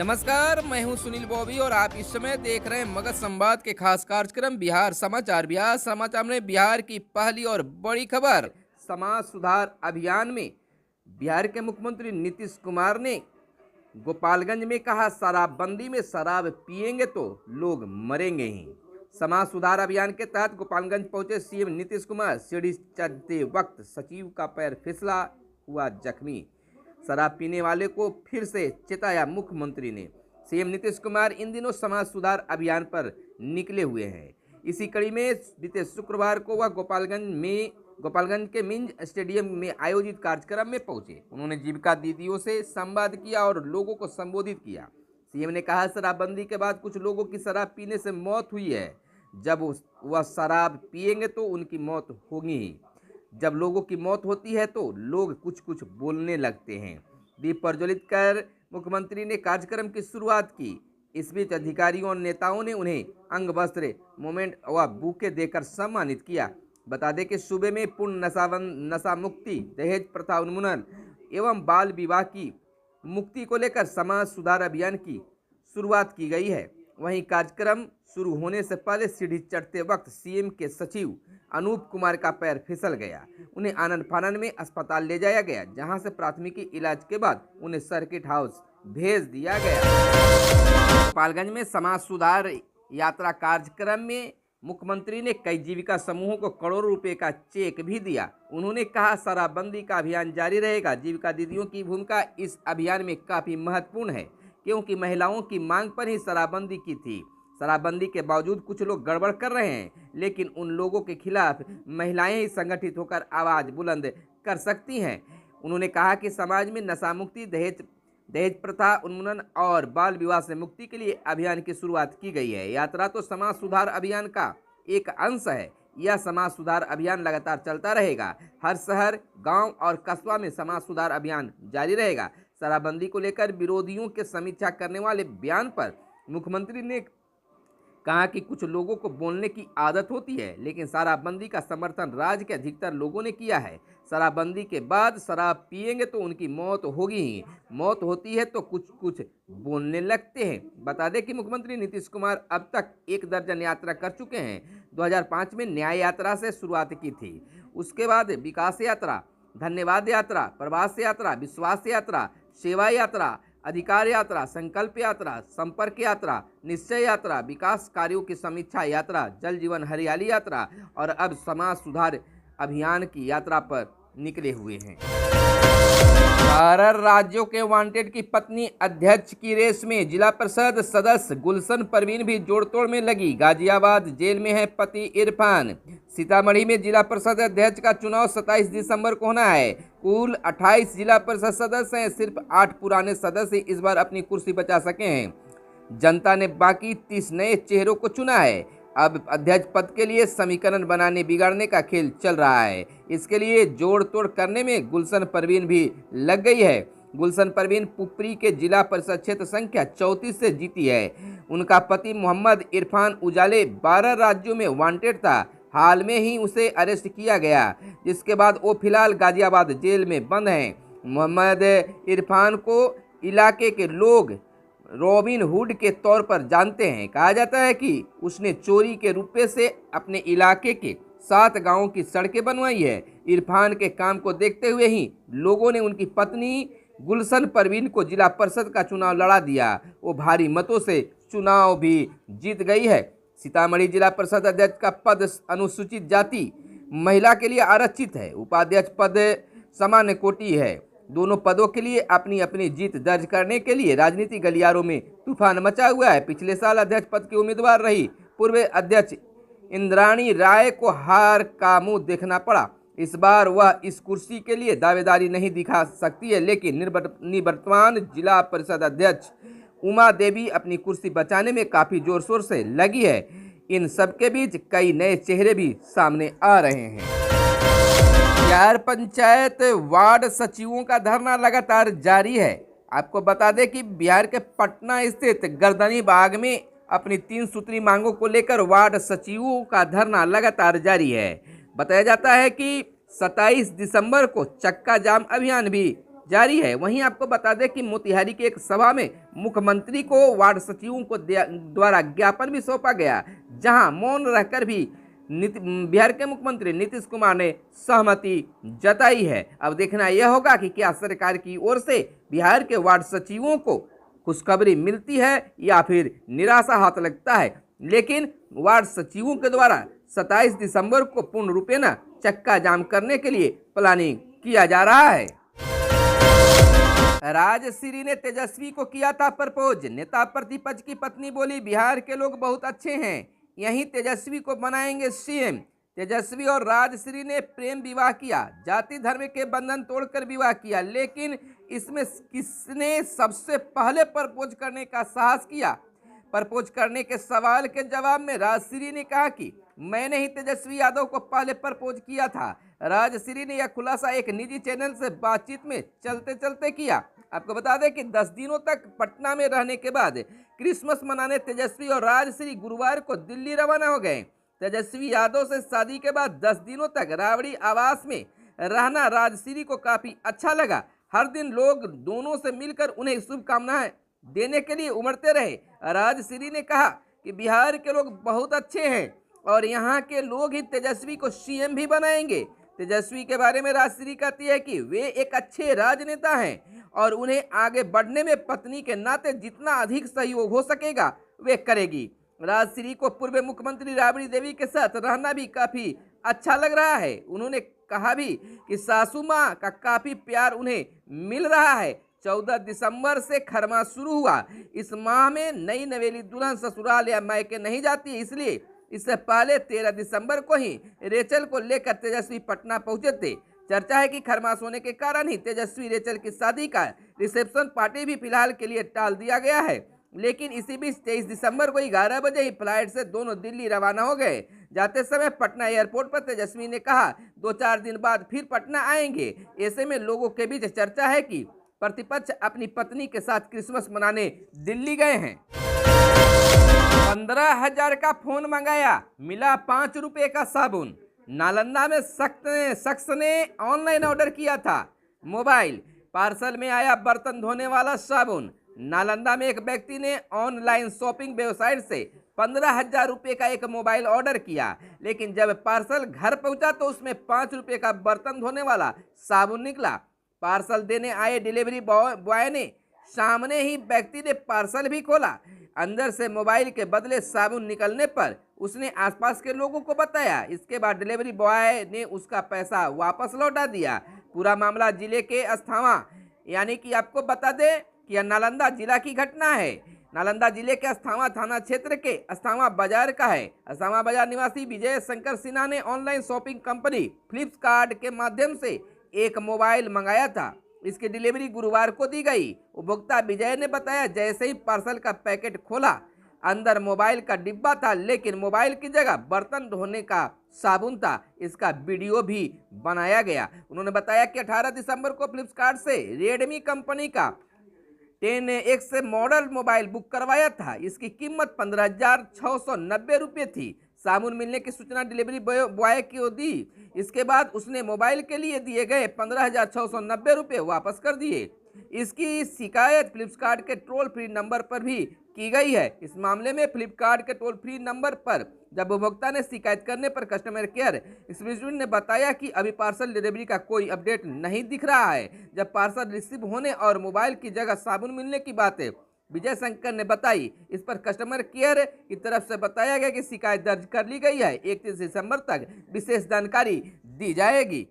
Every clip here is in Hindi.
नमस्कार, मैं हूं सुनील बॉबी और आप इस समय देख रहे हैं मगध संवाद के खास कार्यक्रम बिहार समाचार। बिहार समाचार में बिहार की पहली और बड़ी खबर। समाज सुधार अभियान में बिहार के मुख्यमंत्री नीतीश कुमार ने गोपालगंज में कहा, शराबबंदी में शराब पिएंगे तो लोग मरेंगे ही। समाज सुधार अभियान के तहत गोपालगंज पहुंचे सीएम नीतीश कुमार। सीढ़ी चढ़ते वक्त सचिव का पैर फिसला, हुआ जख्मी। शराब पीने वाले को फिर से चेताया मुख्यमंत्री ने। सीएम नीतीश कुमार इन दिनों समाज सुधार अभियान पर निकले हुए हैं। इसी कड़ी में बीते शुक्रवार को वह गोपालगंज के मिंज स्टेडियम में आयोजित कार्यक्रम में पहुंचे। उन्होंने जीविका दीदियों से संवाद किया और लोगों को संबोधित किया। सीएम ने कहा, शराबबंदी के बाद कुछ लोगों की शराब पीने से मौत हुई है। जब वह शराब पिएंगे तो उनकी मौत होगी ही। जब लोगों की मौत होती है तो लोग कुछ कुछ बोलने लगते हैं। दीप प्रज्वलित कर मुख्यमंत्री ने कार्यक्रम की शुरुआत की। इस बीच अधिकारियों और नेताओं ने उन्हें अंग वस्त्र, मोमेंट व बुके देकर सम्मानित किया। बता दें कि सूबे में पूर्ण नशा मुक्ति, दहेज प्रथा उन्मूलन एवं बाल विवाह की मुक्ति को लेकर समाज सुधार अभियान की शुरुआत की गई है। वहीं कार्यक्रम शुरू होने से पहले सीढ़ी चढ़ते वक्त सीएम के सचिव अनूप कुमार का पैर फिसल गया। उन्हें आनंद फानन में अस्पताल ले जाया गया, जहां से प्राथमिकी इलाज के बाद उन्हें सर्किट हाउस भेज दिया गया। गोपालगंज में समाज सुधार यात्रा कार्यक्रम में मुख्यमंत्री ने कई जीविका समूहों को करोड़ों रुपए का चेक भी दिया। उन्होंने कहा, शराबबंदी का अभियान जारी रहेगा। जीविका दीदियों की भूमिका इस अभियान में काफी महत्वपूर्ण है, क्योंकि महिलाओं की मांग पर ही शराबबंदी की थी। शराबबंदी के बावजूद कुछ लोग गड़बड़ कर रहे हैं, लेकिन उन लोगों के खिलाफ महिलाएं ही संगठित होकर आवाज बुलंद कर सकती हैं। उन्होंने कहा कि समाज में नशा मुक्ति, दहेज प्रथा उन्मूलन और बाल विवाह से मुक्ति के लिए अभियान की शुरुआत की गई है। यात्रा तो समाज सुधार अभियान का एक अंश है। यह समाज सुधार अभियान लगातार चलता रहेगा। हर शहर, गांव और कस्बा में समाज सुधार अभियान जारी रहेगा। शराबबंदी को लेकर विरोधियों के समीक्षा करने वाले बयान पर मुख्यमंत्री ने कहा कि कुछ लोगों को बोलने की आदत होती है, लेकिन शराबबंदी का समर्थन राज्य के अधिकतर लोगों ने किया है। शराबबंदी के बाद शराब पिएंगे तो उनकी मौत होगी ही। मौत होती है तो कुछ कुछ बोलने लगते हैं। बता दें कि मुख्यमंत्री नीतीश कुमार अब तक 1 दर्जन यात्रा कर चुके हैं। 2005 में न्याय यात्रा से शुरुआत की थी। उसके बाद विकास यात्रा, धन्यवाद यात्रा, प्रवास यात्रा, विश्वास यात्रा, सेवा यात्रा, अधिकार यात्रा, संकल्प यात्रा, संपर्क यात्रा, निश्चय यात्रा, विकास कार्यों की समीक्षा यात्रा, जल जीवन हरियाली यात्रा और अब समाज सुधार अभियान की यात्रा पर निकले हुए हैं। 12 राज्यों के वांटेड की पत्नी अध्यक्ष की रेस में। जिला परिषद सदस्य गुलशन परवीन भी जोड़तोड़ में लगी। गाजियाबाद जेल में है पति इरफान। सीतामढ़ी में जिला परिषद अध्यक्ष का चुनाव 27 दिसंबर को होना है। कुल 28 जिला परिषद सदस्य हैं। सिर्फ 8 पुराने सदस्य इस बार अपनी कुर्सी बचा सके हैं। जनता ने बाकी 30 नए चेहरों को चुना है। अब अध्यक्ष पद के लिए समीकरण बनाने बिगाड़ने का खेल चल रहा है। इसके लिए जोड़ तोड़ करने में गुलशन परवीन भी लग गई है। गुलशन परवीन पुपरी के जिला परिषद क्षेत्र संख्या 34 से जीती है। उनका पति मोहम्मद इरफान उजाले 12 राज्यों में वांटेड था। हाल में ही उसे अरेस्ट किया गया, जिसके बाद वो फिलहाल गाजियाबाद जेल में बंद हैं। मोहम्मद इरफान को इलाके के लोग रॉबिन हुड के तौर पर जानते हैं। कहा जाता है कि उसने चोरी के रुपए से अपने इलाके के 7 गांवों की सड़कें बनवाई है। इरफान के काम को देखते हुए ही लोगों ने उनकी पत्नी गुलशन परवीन को जिला परिषद का चुनाव लड़ा दिया। वो भारी मतों से चुनाव भी जीत गई है। सीतामढ़ी जिला परिषद अध्यक्ष का पद अनुसूचित जाति महिला के लिए आरक्षित है। उपाध्यक्ष पद सामान्य कोटि है। दोनों पदों के लिए अपनी अपनी जीत दर्ज करने के लिए राजनीतिक गलियारों में तूफान मचा हुआ है। पिछले साल अध्यक्ष पद की उम्मीदवार रही पूर्व अध्यक्ष इंद्राणी राय को हार का मुंह देखना पड़ा। इस बार वह इस कुर्सी के लिए दावेदारी नहीं दिखा सकती है, लेकिन निवर्तमान जिला परिषद अध्यक्ष उमा देवी अपनी कुर्सी बचाने में काफी जोर शोर से लगी है। इन सबके बीच कई नए चेहरे भी सामने आ रहे हैं। बिहार पंचायत वार्ड सचिवों का धरना लगातार जारी है। आपको बता दें कि बिहार के पटना स्थित गर्दनी बाग में अपनी 3 सूत्री मांगों को लेकर वार्ड सचिवों का धरना लगातार जारी है। बताया जाता है कि 27 दिसंबर को चक्का जाम अभियान भी जारी है। वहीं आपको बता दें कि मोतिहारी की एक सभा में मुख्यमंत्री को वार्ड सचिवों को द्वारा ज्ञापन भी सौंपा गया, जहां मौन रहकर भी बिहार के मुख्यमंत्री नीतीश कुमार ने सहमति जताई है। अब देखना यह होगा कि क्या सरकार की ओर से बिहार के वार्ड सचिवों को खुशखबरी मिलती है या फिर निराशा हाथ लगता है। लेकिन वार्ड सचिवों के द्वारा 27 दिसंबर को पूर्ण रूपेण चक्का जाम करने के लिए प्लानिंग किया जा रहा है। राजश्री ने तेजस्वी को किया था प्रपोज। नेता प्रतिपक्ष की पत्नी बोली, बिहार के लोग बहुत अच्छे हैं, यहीं तेजस्वी को बनाएंगे सीएम। तेजस्वी और राजश्री ने प्रेम विवाह किया, जाति धर्म के बंधन तोड़कर विवाह किया, लेकिन इसमें किसने सबसे पहले प्रपोज करने का साहस किया? प्रपोज करने के सवाल के जवाब में राजश्री ने कहा कि मैंने ही तेजस्वी यादव को पहले प्रपोज किया था। राजश्री ने यह खुलासा एक निजी चैनल से बातचीत में चलते चलते किया। आपको बता दें कि 10 दिनों तक पटना में रहने के बाद क्रिसमस मनाने तेजस्वी और राजश्री गुरुवार को दिल्ली रवाना हो गए। तेजस्वी यादव से शादी के बाद 10 दिनों तक राबड़ी आवास में रहना राजश्री को काफी अच्छा लगा। हर दिन लोग दोनों से मिलकर उन्हें शुभकामनाएं देने के लिए उमड़ते रहे। राजश्री ने कहा कि बिहार के लोग बहुत अच्छे हैं और यहाँ के लोग ही तेजस्वी को सीएम भी बनाएंगे। तेजस्वी के बारे में राजश्री कहती है कि वे एक अच्छे राजनेता हैं और उन्हें आगे बढ़ने में पत्नी के नाते जितना अधिक सहयोग हो सकेगा वे करेगी। राजश्री को पूर्व मुख्यमंत्री राबड़ी देवी के साथ रहना भी काफी अच्छा लग रहा है। उन्होंने कहा भी कि सासू माँ का काफी प्यार उन्हें मिल रहा है। 14 दिसंबर से खरमा शुरू हुआ। इस माह में नई नवेली दुल्हन ससुराल या मायके नहीं जाती, इसलिए इससे पहले 13 दिसंबर को ही रेचल को लेकर तेजस्वी पटना पहुंचे थे। चर्चा है कि खरमास होने के कारण ही तेजस्वी रेचल की शादी का रिसेप्शन पार्टी भी फिलहाल के लिए टाल दिया गया है। लेकिन इसी बीच 23 दिसंबर को 11 बजे ही फ्लाइट से दोनों दिल्ली रवाना हो गए। जाते समय पटना एयरपोर्ट पर तेजस्वी ने कहा 2-4 दिन बाद फिर पटना आएंगे। ऐसे में लोगों के बीच चर्चा है कि प्रतिपक्ष अपनी पत्नी के साथ क्रिसमस मनाने दिल्ली गए हैं। 15,000 का फोन मंगाया, मिला 5 रुपए का साबुन। नालंदा में शख्स ने ऑनलाइन ऑर्डर किया था मोबाइल, पार्सल में आया बर्तन धोने वाला साबुन। नालंदा में एक व्यक्ति ने ऑनलाइन शॉपिंग वेबसाइट से 15,000 रुपये का एक मोबाइल ऑर्डर किया, लेकिन जब पार्सल घर पहुंचा तो उसमें 5 रुपये का बर्तन धोने वाला साबुन निकला। पार्सल देने आए डिलीवरी बॉय ने सामने ही व्यक्ति ने पार्सल भी खोला। अंदर से मोबाइल के बदले साबुन निकलने पर उसने आसपास के लोगों को बताया। इसके बाद डिलीवरी बॉय ने उसका पैसा वापस लौटा दिया। पूरा मामला जिले के अस्थावा, यानी कि आपको बता दें कि यह नालंदा जिला की घटना है। नालंदा जिले के अस्थावा थाना क्षेत्र के अस्थावा बाजार का है। अस्थावा बाजार निवासी विजय शंकर सिन्हा ने ऑनलाइन शॉपिंग कंपनी फ्लिपकार्ट के माध्यम से एक मोबाइल मंगाया था। इसकी डिलीवरी गुरुवार को दी गई। उपभोक्ता विजय ने बताया, जैसे ही पार्सल का पैकेट खोला अंदर मोबाइल का डिब्बा था, लेकिन मोबाइल की जगह बर्तन धोने का साबुन था। इसका वीडियो भी बनाया गया। उन्होंने बताया कि 18 दिसंबर को फ्लिपकार्ट से रेडमी कंपनी का 10X मॉडल मोबाइल बुक करवाया था। इसकी कीमत 15,690 रुपये थी। साबुन मिलने की सूचना डिलीवरी बॉय को दी। इसके बाद उसने मोबाइल के लिए दिए गए 15,690 रुपये वापस कर दिए। इसकी शिकायत फ्लिपकार्ट के टोल फ्री नंबर पर भी की गई है। इस मामले में फ्लिपकार्ट के टोल फ्री नंबर पर जब उपभोक्ता ने शिकायत करने पर कस्टमर केयर स्पेशलिस्ट ने बताया कि अभी पार्सल डिलीवरी का कोई अपडेट नहीं दिख रहा है। जब पार्सल रिसीव होने और मोबाइल की जगह साबुन मिलने की बात है विजय शंकर ने बताई। इस पर कस्टमर केयर की तरफ से बताया गया कि शिकायत दर्ज कर ली गई है। 31 दिसंबर तक विशेष जानकारी दी जाएगी।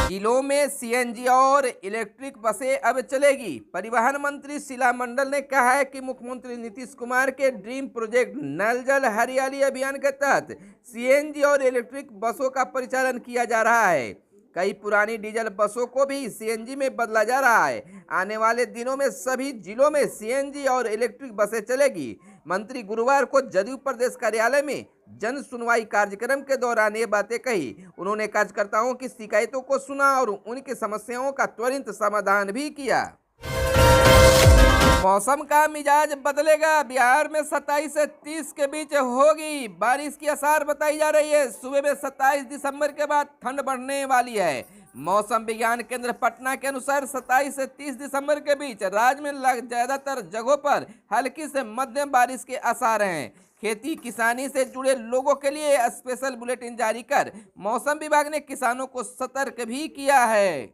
जिलों में सीएनजी और इलेक्ट्रिक बसें अब चलेगी। परिवहन मंत्री शीला मंडल ने कहा है कि मुख्यमंत्री नीतीश कुमार के ड्रीम प्रोजेक्ट नल जल हरियाली अभियान के तहत सीएनजी और इलेक्ट्रिक बसों का परिचालन किया जा रहा है। कई पुरानी डीजल बसों को भी सीएनजी में बदला जा रहा है। आने वाले दिनों में सभी जिलों में सीएनजी और इलेक्ट्रिक बसें चलेगी। मंत्री गुरुवार को जदयू प्रदेश कार्यालय में जन सुनवाई कार्यक्रम के दौरान ये बातें कही। उन्होंने कार्यकर्ताओं की शिकायतों को सुना और उनकी समस्याओं का त्वरित समाधान भी किया। मौसम का मिजाज बदलेगा। बिहार में 27 से 30 के बीच होगी बारिश की आसार बताई जा रही है। सुबह में 27 दिसंबर के बाद ठंड बढ़ने वाली है। मौसम विज्ञान केंद्र पटना के अनुसार 27 से 30 दिसंबर के बीच राज्य में ज्यादातर जगहों पर हल्की से मध्यम बारिश के आसार हैं। खेती किसानी से जुड़े लोगों के लिए स्पेशल बुलेटिन जारी कर मौसम विभाग ने किसानों को सतर्क भी किया है।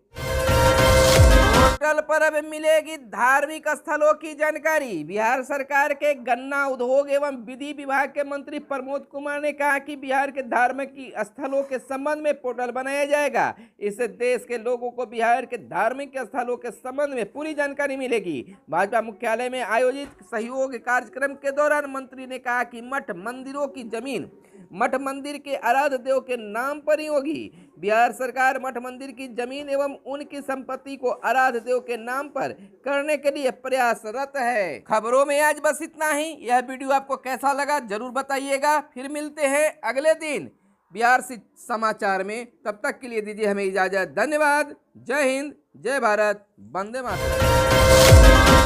पोर्टल पर अब मिलेगी धार्मिक स्थलों की जानकारी। बिहार सरकार के गन्ना उद्योग एवं विधि विभाग के मंत्री प्रमोद कुमार ने कहा कि बिहार के धार्मिक स्थलों के संबंध में पोर्टल बनाया जाएगा। इससे देश के लोगों को बिहार के धार्मिक स्थलों के संबंध में पूरी जानकारी मिलेगी। भाजपा मुख्यालय में आयोजित सहयोग कार्यक्रम के दौरान मंत्री ने कहा कि मठ मंदिरों की जमीन मठ मंदिर के आराध्य देव के नाम पर ही होगी। बिहार सरकार मठ मंदिर की जमीन एवं उनकी संपत्ति को आराध्य देव के नाम पर करने के लिए प्रयासरत है। खबरों में आज बस इतना ही। यह वीडियो आपको कैसा लगा जरूर बताइएगा। फिर मिलते हैं अगले दिन बिहार समाचार में। तब तक के लिए दीजिए हमें इजाजत। धन्यवाद। जय हिंद, जय भारत, वंदे मातरम।